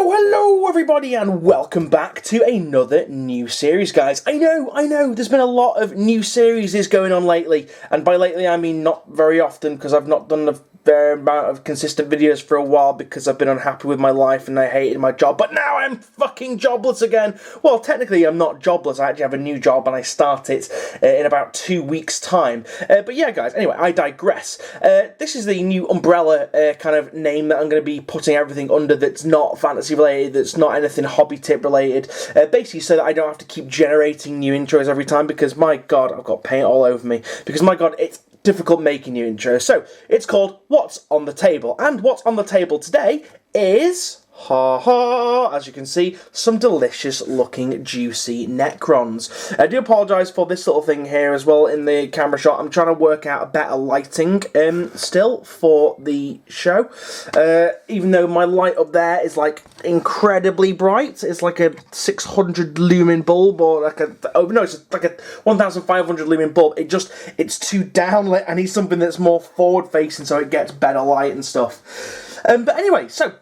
Hello everybody and welcome back to another new series, guys. I know, there's been a lot of new series going on lately, and by lately I mean not very often, because I've not done a fair amount of consistent videos for a while because I've been unhappy with my life and I hated my job, but now I'm fucking jobless again. Well, technically I'm not jobless, I actually have a new job and I start it in about 2 weeks' time. But yeah, guys, anyway, I digress. This is the new umbrella kind of name that I'm going to be putting everything under that's not fantasy related, that's not anything hobby tip related, basically so that I don't have to keep generating new intros every time, because my god, I've got paint all over me, because my god, it's difficult making new intros. So it's called What's on the Table, and what's on the table today is, as you can see, some delicious looking juicy Necrons. I do apologise for this little thing here as well in the camera shot. I'm trying to work out a better lighting still for the show, even though my light up there is like incredibly bright. It's like a 600 lumen bulb, or like a, oh no, it's like a 1500 lumen bulb. It's too downlit. I need something that's more forward facing so it gets better light and stuff. But anyway, so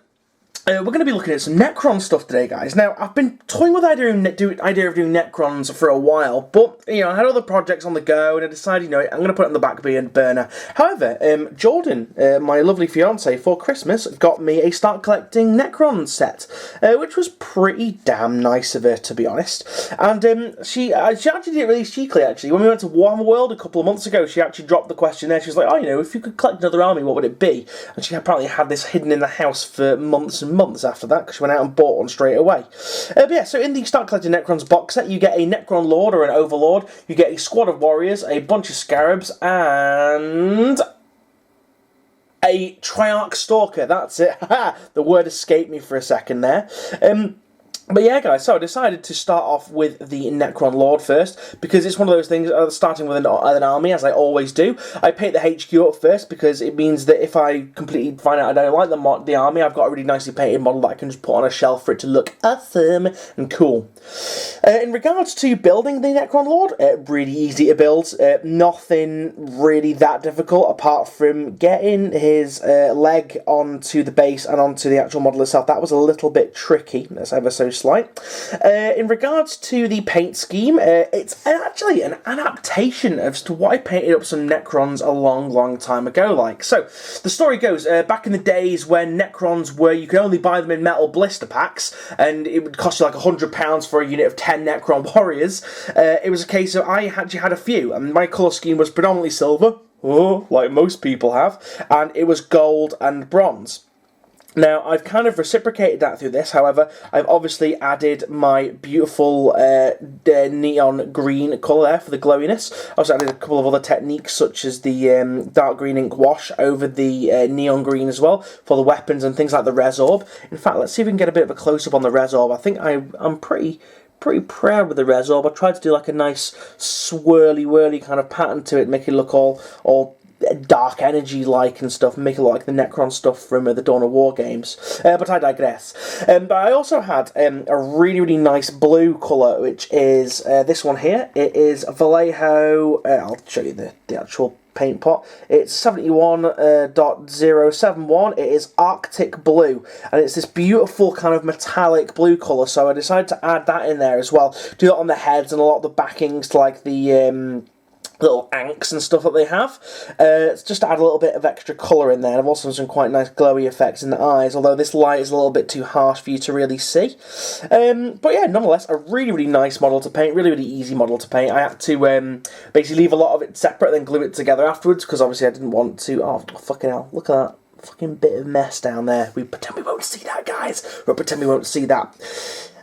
we're going to be looking at some Necron stuff today, guys. Now, I've been toying with the idea of doing Necrons for a while, but, you know, I had other projects on the go, and I decided, you know, I'm going to put it on the back burner. However, Jordan, my lovely fiancée, for Christmas, got me a Start Collecting Necron set, which was pretty damn nice of her, to be honest. And she actually did it really cheekily, actually. When we went to Warhammer World a couple of months ago, she actually dropped the question there. She was like, oh, you know, if you could collect another army, what would it be? And she apparently had this hidden in the house for months and months after that, because she went out and bought one straight away. But yeah, so in the Start Collecting Necrons box set, you get a Necron Lord or an Overlord, you get a squad of warriors, a bunch of scarabs, and a Triarch Stalker. That's it. The word escaped me for a second there. But yeah, guys, so I decided to start off with the Necron Lord first, because it's one of those things, starting with an army, as I always do. I paint the HQ up first, because it means that if I completely find out I don't like the army, I've got a really nicely painted model that I can just put on a shelf for it to look awesome and cool. In regards to building the Necron Lord, really easy to build. Nothing really that difficult, apart from getting his leg onto the base and onto the actual model itself. That was a little bit tricky, that's ever so slight. In regards to the paint scheme, it's actually an adaptation as to what I painted up some Necrons a long time ago like. So, the story goes, back in the days when Necrons were, you could only buy them in metal blister packs, and it would cost you like £100 for a unit of 10 Necron warriors. It was a case of, I actually had a few, and my colour scheme was predominantly silver, like most people have, and it was gold and bronze. Now, I've kind of reciprocated that through this, however, I've obviously added my beautiful neon green colour there for the glowiness. I also added a couple of other techniques, such as the dark green ink wash over the neon green as well, for the weapons and things like the res orb. In fact, let's see if we can get a bit of a close-up on the res orb. I think I'm pretty proud with the res orb. I tried to do like a nice swirly-whirly kind of pattern to it, make it look all dark energy like and stuff, make it look like the Necron stuff from the Dawn of War games, but I digress. But I also had a really nice blue colour, which is this one here. It is Vallejo, I'll show you the actual paint pot. It's 71.071. It is Arctic blue, and it's this beautiful kind of metallic blue colour, so I decided to add that in there as well. Do that on the heads and a lot of the backings to like the little anks and stuff that they have. Just to add a little bit of extra colour in there. I've also done some quite nice glowy effects in the eyes, although this light is a little bit too harsh for you to really see. But yeah, nonetheless, a really nice model to paint, really easy model to paint. I had to basically leave a lot of it separate, then glue it together afterwards, because obviously I didn't want to... Oh, fucking hell, look at that fucking bit of mess down there. We pretend we won't see that, guys. We'll pretend we won't see that.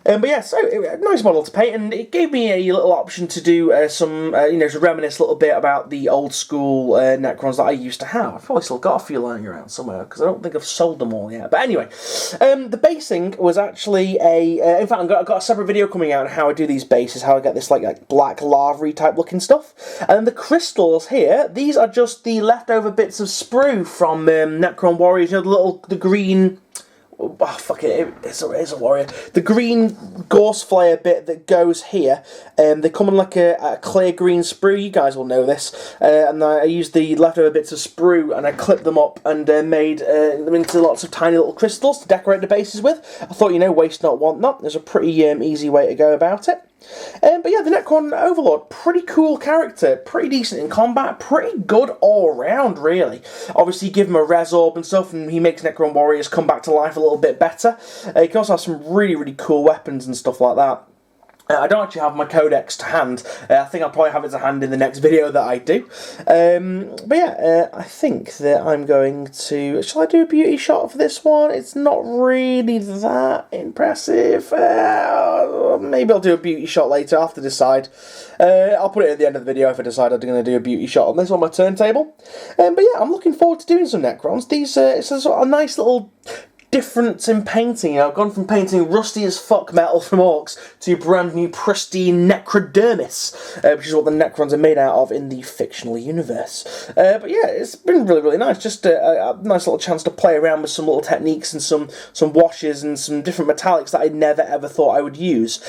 But yeah, so nice model to paint, and it gave me a little option to do some, you know, to reminisce a little bit about the old school Necrons that I used to have. I've probably still got a few lying around somewhere, because I don't think I've sold them all yet. But anyway, the basing was actually in fact, I've got a separate video coming out on how I do these bases, how I get this like black lava-y type looking stuff. And then the crystals here, these are just the leftover bits of sprue from Necron Warriors, you know, the green... fuck it, it's a warrior. The green Gorse Flare bit that goes here, they come on like a clear green sprue, you guys will know this, and I used the leftover bits of sprue and I clipped them up and made them into lots of tiny little crystals to decorate the bases with. I thought, waste not, want not. There's a pretty easy way to go about it. But yeah, the Necron Overlord, pretty cool character, pretty decent in combat, pretty good all around, really. Obviously, you give him a res orb and stuff, and he makes Necron warriors come back to life a little bit better. He can also have some really, really cool weapons and stuff like that. I don't actually have my codex to hand. I think I'll probably have it to hand in the next video that I do. But yeah, I think that I'm going to... Shall I do a beauty shot for this one? It's not really that impressive. Maybe I'll do a beauty shot later. I'll have to decide. I'll put it at the end of the video if I decide I'm going to do a beauty shot on this on my turntable. But yeah, I'm looking forward to doing some Necrons. These, it's a sort of nice little... difference in painting. I've gone from painting rusty as fuck metal from orcs to brand new pristine necrodermis, which is what the Necrons are made out of in the fictional universe. But yeah, it's been really, really nice. Just a nice little chance to play around with some little techniques and some washes and some different metallics that I never ever thought I would use.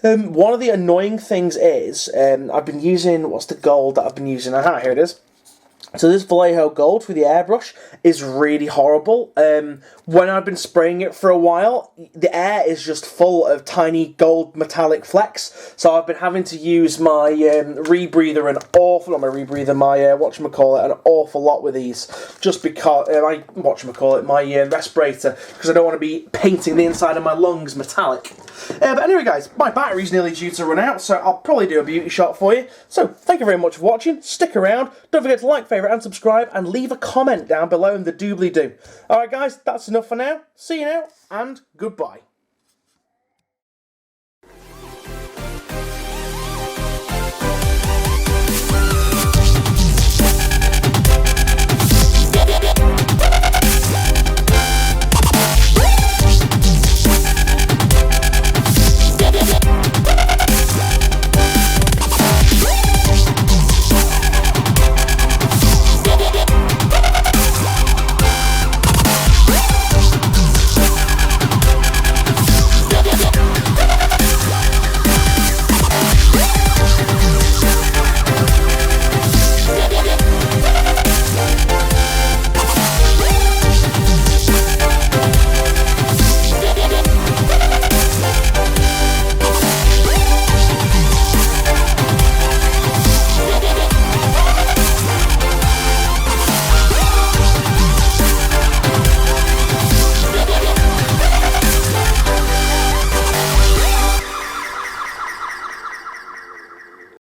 One of the annoying things is, I've been using, what's the gold that I've been using? Aha, here it is. So this Vallejo Gold for the airbrush is really horrible. When I've been spraying it for a while, the air is just full of tiny gold metallic flecks. So I've been having to use my rebreather an awful lot with these, just because my respirator, because I don't want to be painting the inside of my lungs metallic. But anyway, guys, my battery's nearly due to run out, so I'll probably do a beauty shot for you. So thank you very much for watching. Stick around. Don't forget to like, favourite and subscribe, and leave a comment down below in the doobly-doo. Alright guys, that's enough for now. See you now, and goodbye.